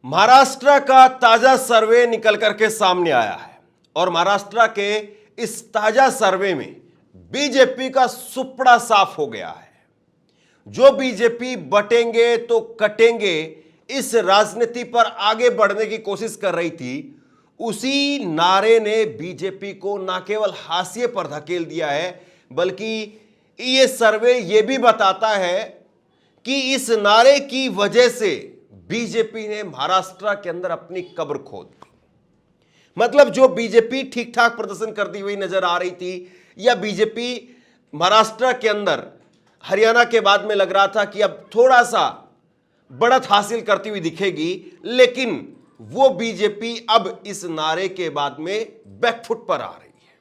महाराष्ट्र का ताजा सर्वे निकल करके सामने आया है और महाराष्ट्र के इस ताजा सर्वे में बीजेपी का सुपड़ा साफ हो गया है। जो बीजेपी बटेंगे तो कटेंगे इस राजनीति पर आगे बढ़ने की कोशिश कर रही थी, उसी नारे ने बीजेपी को न केवल हाशिए पर धकेल दिया है, बल्कि ये सर्वे ये भी बताता है कि इस नारे की वजह से बीजेपी ने महाराष्ट्र के अंदर अपनी कब्र खोद दी। मतलब जो बीजेपी ठीक ठाक प्रदर्शन करती हुई नजर आ रही थी, या बीजेपी महाराष्ट्र के अंदर हरियाणा के बाद में लग रहा था कि अब थोड़ा सा बढ़त हासिल करती हुई दिखेगी, लेकिन वो बीजेपी अब इस नारे के बाद में बैकफुट पर आ रही है।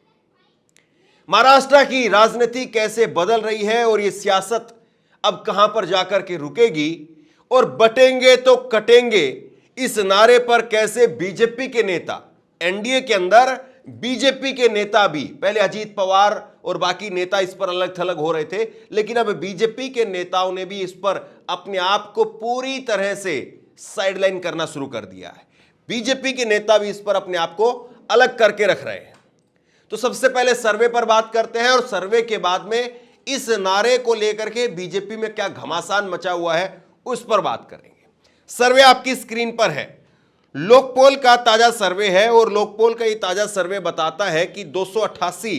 महाराष्ट्र की राजनीति कैसे बदल रही है और ये सियासत अब कहां पर जाकर के रुकेगी, और बटेंगे तो कटेंगे इस नारे पर कैसे बीजेपी के नेता, एनडीए के अंदर बीजेपी के नेता भी, पहले अजीत पवार और बाकी नेता इस पर अलग थलग हो रहे थे, लेकिन अब बीजेपी के नेताओं ने भी इस पर अपने आप को पूरी तरह से साइडलाइन करना शुरू कर दिया है। बीजेपी के नेता भी इस पर अपने आप को अलग करके रख रहे हैं। तो सबसे पहले सर्वे पर बात करते हैं और सर्वे के बाद में इस नारे को लेकर के बीजेपी में क्या घमासान मचा हुआ है उस पर बात करेंगे। सर्वे आपकी स्क्रीन पर है, लोकपोल का ताजा सर्वे है और लोकपोल का ये ताजा सर्वे बताता है कि 288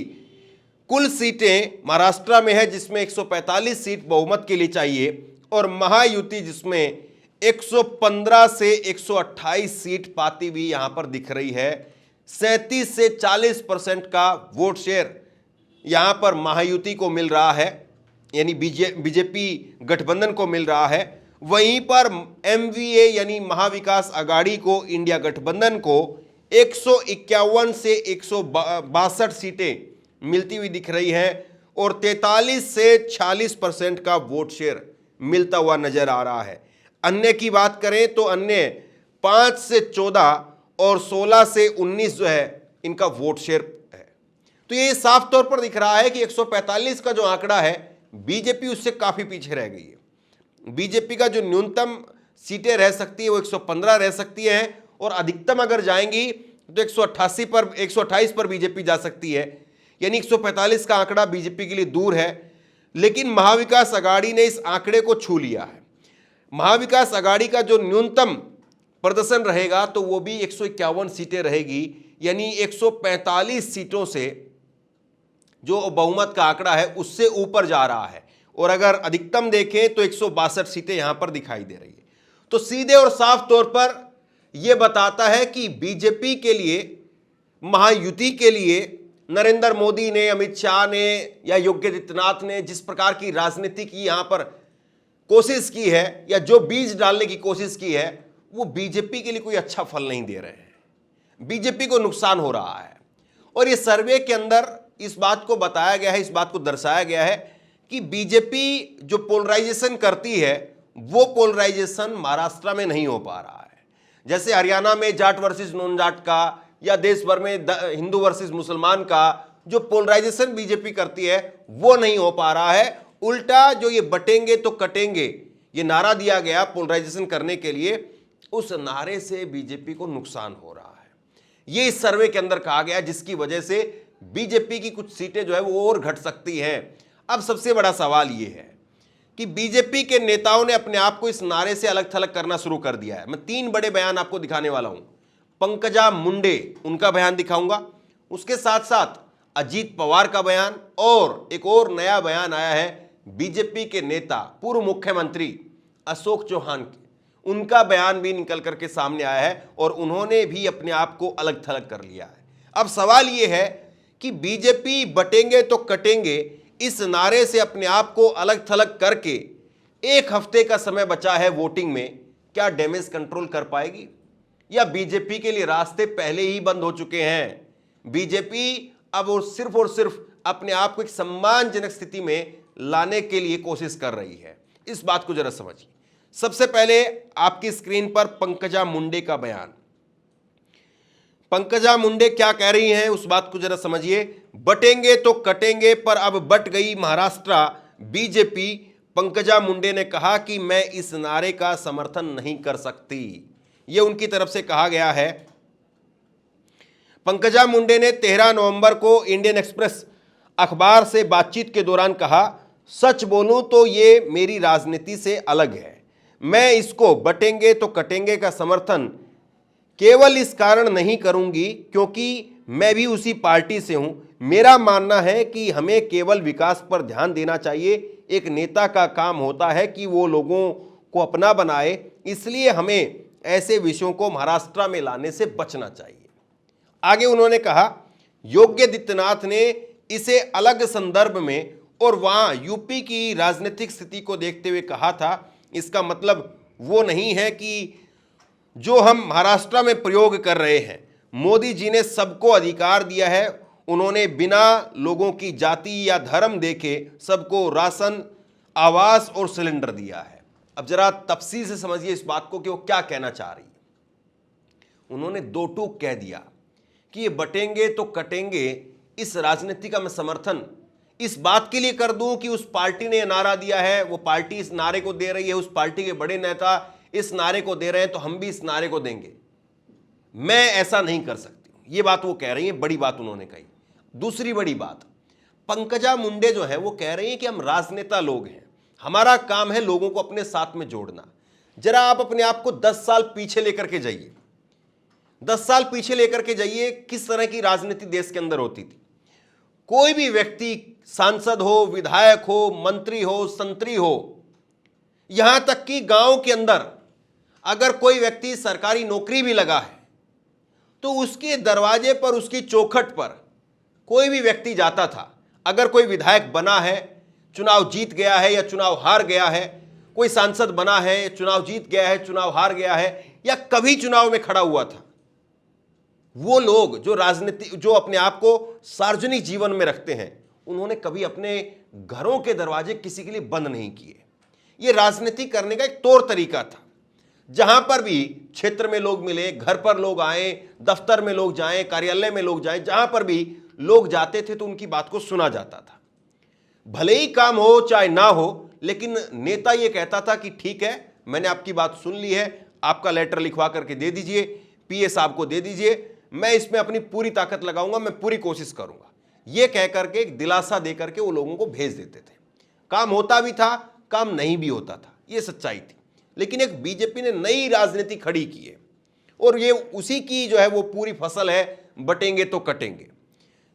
कुल सीटें महाराष्ट्र में है, जिसमें 145 सीट बहुमत के लिए चाहिए, और महायुति जिसमें 115 से 128 सीट पाती हुई यहां पर दिख रही है। 37 से 40% का वोट शेयर यहां पर महायुति को मिल रहा है, यानी बीजेपी गठबंधन को मिल रहा है। वहीं पर एमवीए यानी महाविकास आघाड़ी को, इंडिया गठबंधन को 151 से 162 सीटें मिलती हुई दिख रही हैं और 43 से 46% का वोट शेयर मिलता हुआ नजर आ रहा है। अन्य की बात करें तो अन्य 5 से 14 और 16 से 19 जो है इनका वोट शेयर है। तो ये साफ तौर पर दिख रहा है कि 145 का जो आंकड़ा है बीजेपी उससे काफी पीछे रह गई है। बीजेपी का जो न्यूनतम सीटें रह सकती है वो 115 रह सकती है, और अधिकतम अगर जाएंगी तो 128 पर बीजेपी जा सकती है, यानी 145 का आंकड़ा बीजेपी के लिए दूर है। लेकिन महाविकास आघाड़ी ने इस आंकड़े को छू लिया है। महाविकास आघाड़ी का जो न्यूनतम प्रदर्शन रहेगा तो वो भी 151 सीटें रहेगी, यानी 145 सीटों से जो बहुमत का आंकड़ा है उससे ऊपर जा रहा है, और अगर अधिकतम देखें तो 162 सीटें यहां पर दिखाई दे रही है। तो सीधे और साफ तौर पर यह बताता है कि बीजेपी के लिए, महायुति के लिए नरेंद्र मोदी ने, अमित शाह ने या योगी आदित्यनाथ ने जिस प्रकार की राजनीति की यहां पर कोशिश की है, या जो बीज डालने की कोशिश की है, वो बीजेपी के लिए कोई अच्छा फल नहीं दे रहे हैं। बीजेपी को नुकसान हो रहा है। और ये सर्वे के अंदर इस बात को बताया गया है, इस बात को दर्शाया गया है कि बीजेपी जो पोलराइजेशन करती है वो पोलराइजेशन महाराष्ट्र में नहीं हो पा रहा है। जैसे हरियाणा में जाट वर्सेस नॉन जाट का, या देश भर में हिंदू वर्सेस मुसलमान का जो पोलराइजेशन बीजेपी करती है वो नहीं हो पा रहा है। उल्टा जो ये बटेंगे तो कटेंगे ये नारा दिया गया पोलराइजेशन करने के लिए, उस नारे से बीजेपी को नुकसान हो रहा है। ये इस सर्वे के अंदर कहा गया, जिसकी वजह से बीजेपी की कुछ सीटें जो है वो और घट सकती हैं। अब सबसे बड़ा सवाल ये है कि बीजेपी के नेताओं ने अपने आप को इस नारे से अलग थलग करना शुरू कर दिया है। मैं 3 बड़े बयान आपको दिखाने वाला हूं। पंकजा मुंडे, उनका बयान दिखाऊंगा, उसके साथ साथ अजीत पवार का बयान, और एक और नया बयान आया है बीजेपी के नेता पूर्व मुख्यमंत्री अशोक चौहान के, उनका बयान भी निकल करके सामने आया है और उन्होंने भी अपने आप को अलग थलग कर लिया है। अब सवाल यह है कि बीजेपी बटेंगे तो कटेंगे इस नारे से अपने आप को अलग थलग करके 1 हफ्ते का समय बचा है वोटिंग में, क्या डैमेज कंट्रोल कर पाएगी, या बीजेपी के लिए रास्ते पहले ही बंद हो चुके हैं? बीजेपी अब और सिर्फ अपने आप को एक सम्मानजनक स्थिति में लाने के लिए कोशिश कर रही है। इस बात को जरा समझिए। सबसे पहले आपकी स्क्रीन पर पंकजा मुंडे का बयान। पंकजा मुंडे क्या कह रही हैं उस बात को जरा समझिए। बटेंगे तो कटेंगे पर अब बट गई महाराष्ट्र बीजेपी। पंकजा मुंडे ने कहा कि मैं इस नारे का समर्थन नहीं कर सकती। ये उनकी तरफ से कहा गया है। पंकजा मुंडे ने 13 नवंबर को इंडियन एक्सप्रेस अखबार से बातचीत के दौरान कहा, सच बोलूं तो ये मेरी राजनीति से अलग है। मैं इसको बटेंगे तो कटेंगे का समर्थन केवल इस कारण नहीं करूंगी क्योंकि मैं भी उसी पार्टी से हूं। मेरा मानना है कि हमें केवल विकास पर ध्यान देना चाहिए। एक नेता का काम होता है कि वो लोगों को अपना बनाए, इसलिए हमें ऐसे विषयों को महाराष्ट्र में लाने से बचना चाहिए। आगे उन्होंने कहा, योगी आदित्यनाथ ने इसे अलग संदर्भ में और वहां यूपी की राजनीतिक स्थिति को देखते हुए कहा था। इसका मतलब वो नहीं है कि जो हम महाराष्ट्र में प्रयोग कर रहे हैं, मोदी जी ने सबको अधिकार दिया है। उन्होंने बिना लोगों की जाति या धर्म देखे सबको राशन, आवास और सिलेंडर दिया है। अब जरा तफसील से समझिए इस बात को कि वो क्या कहना चाह रही है। उन्होंने दो टूक कह दिया कि ये बटेंगे तो कटेंगे, इस राजनीति का मैं समर्थन इस बात के लिए कर दूं कि उस पार्टी ने नारा दिया है, वो पार्टी इस नारे को दे रही है, उस पार्टी के बड़े नेता इस नारे को दे रहे हैं तो हम भी इस नारे को देंगे। मैं ऐसा नहीं कर सकती, ये बात वो कह रही है। बड़ी बात उन्होंने कही। दूसरी बड़ी बात, पंकजा मुंडे जो है वो कह रही है कि हम राजनेता लोग हैं, हमारा काम है लोगों को अपने साथ में जोड़ना। जरा आप अपने आप को 10 साल पीछे लेकर के जाइए, 10 साल पीछे लेकर के जाइए, किस तरह की राजनीति देश के अंदर होती थी। कोई भी व्यक्ति, सांसद हो, विधायक हो, मंत्री हो, संतरी हो, यहां तक कि गांव के अंदर अगर कोई व्यक्ति सरकारी नौकरी भी लगा है तो उसके दरवाजे पर, उसकी चौखट पर कोई भी व्यक्ति जाता था। अगर कोई विधायक बना है, चुनाव जीत गया है या चुनाव हार गया है, कोई सांसद बना है, चुनाव जीत गया है, चुनाव हार गया है, या कभी चुनाव में खड़ा हुआ था, वो लोग जो राजनीति, जो अपने आप को सार्वजनिक जीवन में रखते हैं, उन्होंने कभी अपने घरों के दरवाजे किसी के लिए बंद नहीं किए। ये राजनीति करने का एक तौर तरीका था। जहां पर भी क्षेत्र में लोग मिले, घर पर लोग आए, दफ्तर में लोग जाएं, कार्यालय में लोग जाएं, जहां पर भी लोग जाते थे तो उनकी बात को सुना जाता था। भले ही काम हो चाहे ना हो, लेकिन नेता ये कहता था कि ठीक है, मैंने आपकी बात सुन ली है, आपका लेटर लिखवा करके दे दीजिए, पीए साहब को दे दीजिए, मैं इसमें अपनी पूरी ताकत लगाऊंगा, मैं पूरी कोशिश करूंगा। ये कह करके एक दिलासा दे करके वो लोगों को भेज देते थे। काम होता भी था, काम नहीं भी होता था, ये सच्चाई थी। लेकिन एक बीजेपी ने नई राजनीति खड़ी की है और ये उसी की जो है वो पूरी फसल है, बटेंगे तो कटेंगे।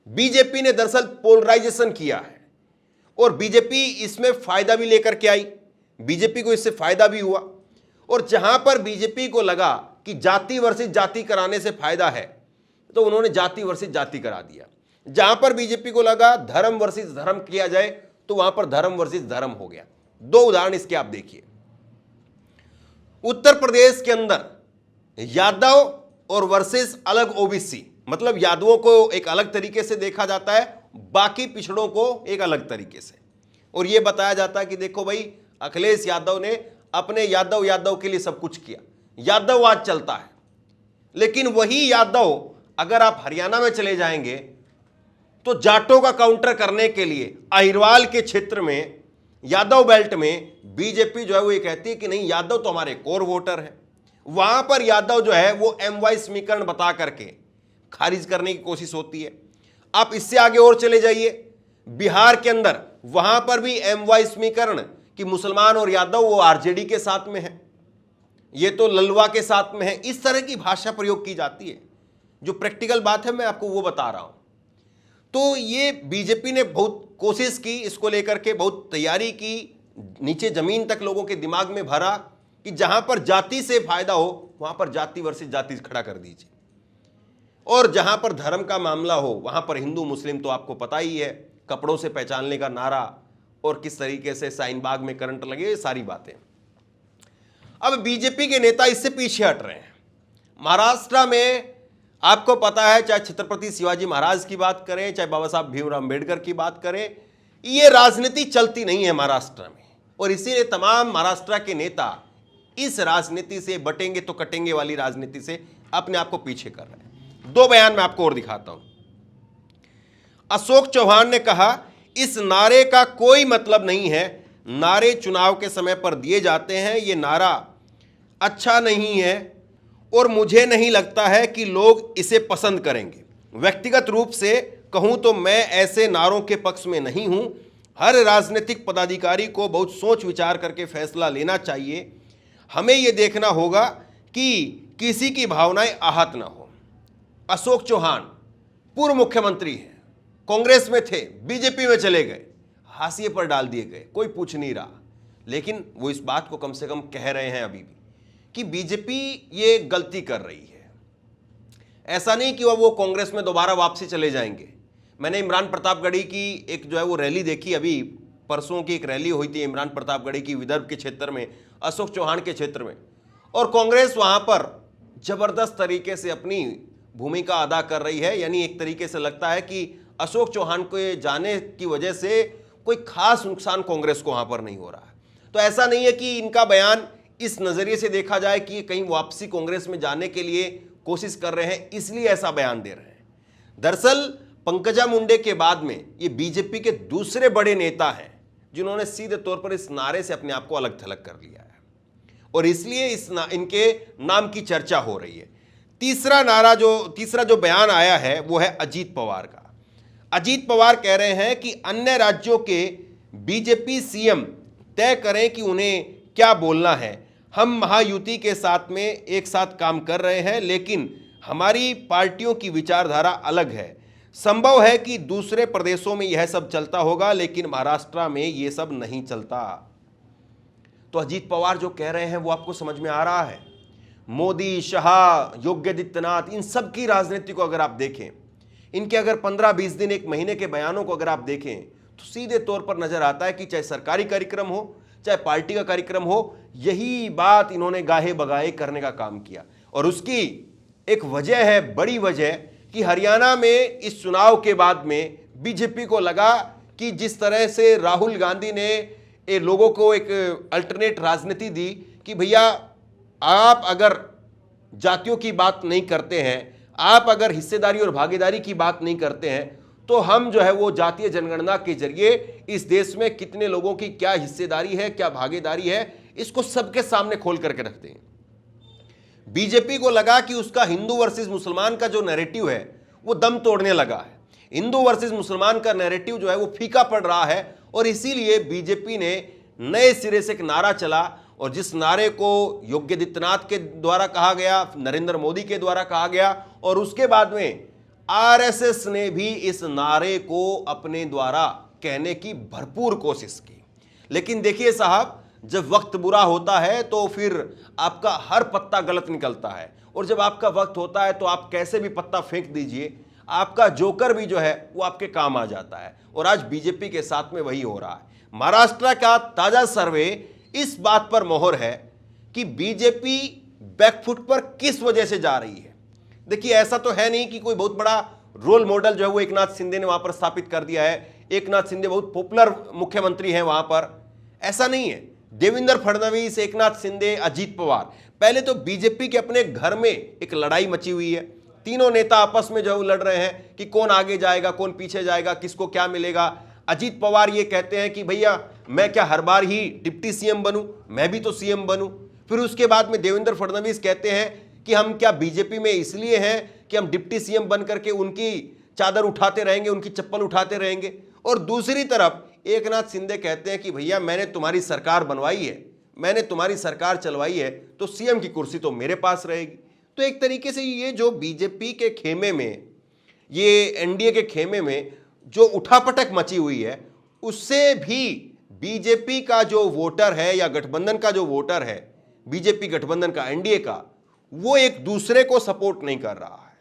बीजेपी ने दरअसल पोलराइजेशन किया है और बीजेपी इसमें फायदा भी लेकर के आई, बीजेपी को इससे फायदा भी हुआ। और जहां पर बीजेपी को लगा कि जाति वर्सेस जाति कराने से फायदा है तो उन्होंने जाति वर्सेस जाति करा दिया। जहां पर बीजेपी को लगा धर्म वर्सेस धर्म किया जाए तो वहां पर धर्म वर्सेस धर्म हो गया। दो उदाहरण इसके आप देखिए। उत्तर प्रदेश के अंदर यादव और वर्सेस अलग ओबीसी, मतलब यादवों को एक अलग तरीके से देखा जाता है, बाकी पिछड़ों को एक अलग तरीके से। और यह बताया जाता है कि देखो भाई, अखिलेश यादव ने अपने यादव के लिए सब कुछ किया, यादववाद चलता है। लेकिन वही यादव अगर आप हरियाणा में चले जाएंगे तो जाटों का काउंटर करने के लिए अहिरवाल के क्षेत्र में, यादव बेल्ट में बीजेपी जो है वो ये कहती है कि नहीं, यादव तो हमारे कोर वोटर हैं। वहां पर यादव जो है वो एमवाई समीकरण बता करके खारिज करने की कोशिश होती है। आप इससे आगे और चले जाइए, बिहार के अंदर वहां पर भी एमवाई समीकरण कि मुसलमान और यादव वो आरजेडी के साथ में है, ये तो ललवा के साथ में है। इस तरह की भाषा प्रयोग की जाती है। जो प्रैक्टिकल बात है मैं आपको वो बता रहा हूं। तो ये बीजेपी ने बहुत कोशिश की, इसको लेकर के बहुत तैयारी की, नीचे जमीन तक लोगों के दिमाग में भरा कि जहां पर जाति से फायदा हो वहां पर जाति वर्सेस जाति खड़ा कर दीजिए, और जहां पर धर्म का मामला हो वहां पर हिंदू मुस्लिम तो आपको पता ही है, कपड़ों से पहचानने का नारा और किस तरीके से शाहीनबाग में करंट लगे, सारी बातें। अब बीजेपी के नेता इससे पीछे हट रहे हैं। महाराष्ट्र में आपको पता है, चाहे छत्रपति शिवाजी महाराज की बात करें, चाहे बाबा साहब भीमराव अम्बेडकर की बात करें, ये राजनीति चलती नहीं है महाराष्ट्र में। और इसीलिए तमाम महाराष्ट्र के नेता इस राजनीति से, बटेंगे तो कटेंगे वाली राजनीति से अपने आप को पीछे कर रहे हैं। दो बयान मैं आपको और दिखाता हूं। अशोक चौहान ने कहा, इस नारे का कोई मतलब नहीं है, नारे चुनाव के समय पर दिए जाते हैं, ये नारा अच्छा नहीं है और मुझे नहीं लगता है कि लोग इसे पसंद करेंगे। व्यक्तिगत रूप से कहूं तो मैं ऐसे नारों के पक्ष में नहीं हूं। हर राजनीतिक पदाधिकारी को बहुत सोच विचार करके फैसला लेना चाहिए। हमें यह देखना होगा कि किसी की भावनाएं आहत ना हो। अशोक चौहान पूर्व मुख्यमंत्री हैं, कांग्रेस में थे, बीजेपी में चले गए, हाशिए पर डाल दिए गए, कोई पूछ नहीं रहा। लेकिन वो इस बात को कम से कम कह रहे हैं अभी भी कि बीजेपी ये गलती कर रही है। ऐसा नहीं कि वो कांग्रेस में दोबारा वापसी चले जाएंगे। मैंने इमरान प्रतापगढ़ी की एक जो है वो रैली देखी, अभी परसों की एक रैली हुई थी इमरान प्रतापगढ़ी की विदर्भ के क्षेत्र में, अशोक चौहान के क्षेत्र में, और कांग्रेस वहां पर जबरदस्त तरीके से अपनी भूमिका अदा कर रही है। यानी एक तरीके से लगता है कि अशोक चौहान के जाने की वजह से कोई खास नुकसान कांग्रेस को वहां पर नहीं हो रहा है। तो ऐसा नहीं है कि इनका बयान इस नजरिए से देखा जाए कि कहीं वापसी कांग्रेस में जाने के लिए कोशिश कर रहे हैं इसलिए ऐसा बयान दे रहे हैं। दरअसल पंकजा मुंडे के बाद में ये बीजेपी के दूसरे बड़े नेता हैं जिन्होंने सीधे तौर पर इस नारे से अपने आप को अलग थलग कर लिया है, और इसलिए इनके नाम की चर्चा हो रही है। तीसरा जो बयान आया है वो है अजीत पवार का। अजीत पवार कह रहे हैं कि अन्य राज्यों के बीजेपी सीएम तय करें कि उन्हें क्या बोलना है। हम महायुति के साथ में एक साथ काम कर रहे हैं, लेकिन हमारी पार्टियों की विचारधारा अलग है। संभव है कि दूसरे प्रदेशों में यह सब चलता होगा, लेकिन महाराष्ट्र में यह सब नहीं चलता। तो अजीत पवार जो कह रहे हैं वो आपको समझ में आ रहा है। मोदी, शाह, योगी आदित्यनाथ, इन सब की राजनीति को अगर आप देखें, इनके अगर 15-20 दिन, एक महीने के बयानों को अगर आप देखें, तो सीधे तौर पर नजर आता है कि चाहे सरकारी कार्यक्रम हो, चाहे पार्टी का कार्यक्रम हो, यही बात इन्होंने गाहे बगाहे करने का काम किया। और उसकी एक वजह है, बड़ी वजह, कि हरियाणा में इस चुनाव के बाद में बीजेपी को लगा कि जिस तरह से राहुल गांधी ने लोगों को एक अल्टरनेट राजनीति दी कि भैया आप अगर जातियों की बात नहीं करते हैं, आप अगर हिस्सेदारी और भागीदारी की बात नहीं करते हैं, तो हम जो है वो जातीय जनगणना के जरिए इस देश में कितने लोगों की क्या हिस्सेदारी है, क्या भागीदारी है, इसको सबके सामने खोल करके रखते हैं। बीजेपी को लगा कि उसका हिंदू वर्सेस मुसलमान का जो नैरेटिव है वो दम तोड़ने लगा है। हिंदू वर्सेस मुसलमान का नैरेटिव जो है वो फीका पड़ रहा है, और इसीलिए बीजेपी ने नए सिरे से एक नारा चला, और जिस नारे को योगी आदित्यनाथ के द्वारा कहा गया, नरेंद्र मोदी के द्वारा कहा गया, और उसके बाद में आरएसएस ने भी इस नारे को अपने द्वारा कहने की भरपूर कोशिश की। लेकिन देखिए साहब, जब वक्त बुरा होता है तो फिर आपका हर पत्ता गलत निकलता है, और जब आपका वक्त होता है तो आप कैसे भी पत्ता फेंक दीजिए, आपका जोकर भी जो है वो आपके काम आ जाता है। और आज बीजेपी के साथ में वही हो रहा है। महाराष्ट्र का ताजा सर्वे इस बात पर मोहर है कि बीजेपी बैकफुट पर किस वजह से जा रही है। देखिए, ऐसा तो है नहीं कि कोई बहुत बड़ा रोल मॉडल जो है वो एकनाथ शिंदे ने वहां पर स्थापित कर दिया है। एकनाथ शिंदे बहुत पॉपुलर मुख्यमंत्री हैं वहां पर, ऐसा नहीं है। देवेंद्र फडणवीस, एकनाथ शिंदे, अजीत पवार, पहले तो बीजेपी के अपने घर में एक लड़ाई मची हुई है। तीनों नेता आपस में जो है लड़ रहे हैं कि कौन आगे जाएगा, कौन पीछे जाएगा, किसको क्या मिलेगा। अजीत पवार ये कहते हैं कि भैया मैं क्या हर बार ही डिप्टी सीएम बनूं, मैं भी तो सीएम बनूं। फिर उसके बाद में देवेंद्र फडणवीस कहते हैं कि हम क्या बीजेपी में इसलिए हैं कि हम डिप्टी सीएम बन करके उनकी चादर उठाते रहेंगे, उनकी चप्पल उठाते रहेंगे। और दूसरी तरफ एकनाथ शिंदे कहते हैं कि भैया मैंने तुम्हारी सरकार बनवाई है, मैंने तुम्हारी सरकार चलवाई है, तो सीएम की कुर्सी तो मेरे पास रहेगी। तो एक तरीके से ये जो बीजेपी के खेमे में, ये एनडीए के खेमे में जो उठापटक मची हुई है, उससे भी बीजेपी का जो वोटर है या गठबंधन का जो वोटर है, बीजेपी गठबंधन का, एनडीए का, वो एक दूसरे को सपोर्ट नहीं कर रहा है।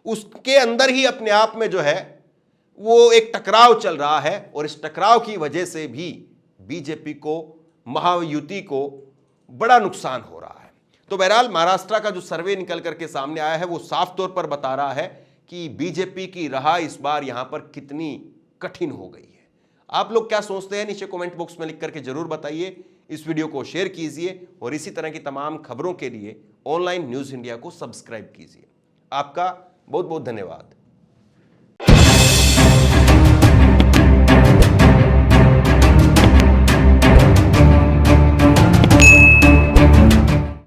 उसके अंदर ही अपने आप में जो है वो एक टकराव चल रहा है, और इस टकराव की वजह से भी बीजेपी को, महायुति को बड़ा नुकसान हो रहा है। तो बहरहाल महाराष्ट्र का जो सर्वे निकल करके सामने आया है वो साफ तौर पर बता रहा है कि बीजेपी की राह इस बार यहां पर कितनी कठिन हो गई है। आप लोग क्या सोचते हैं नीचे कमेंट बॉक्स में लिख करके जरूर बताइए। इस वीडियो को शेयर कीजिए, और इसी तरह की तमाम खबरों के लिए ऑनलाइन न्यूज़ इंडिया को सब्सक्राइब कीजिए। आपका बहुत बहुत धन्यवाद।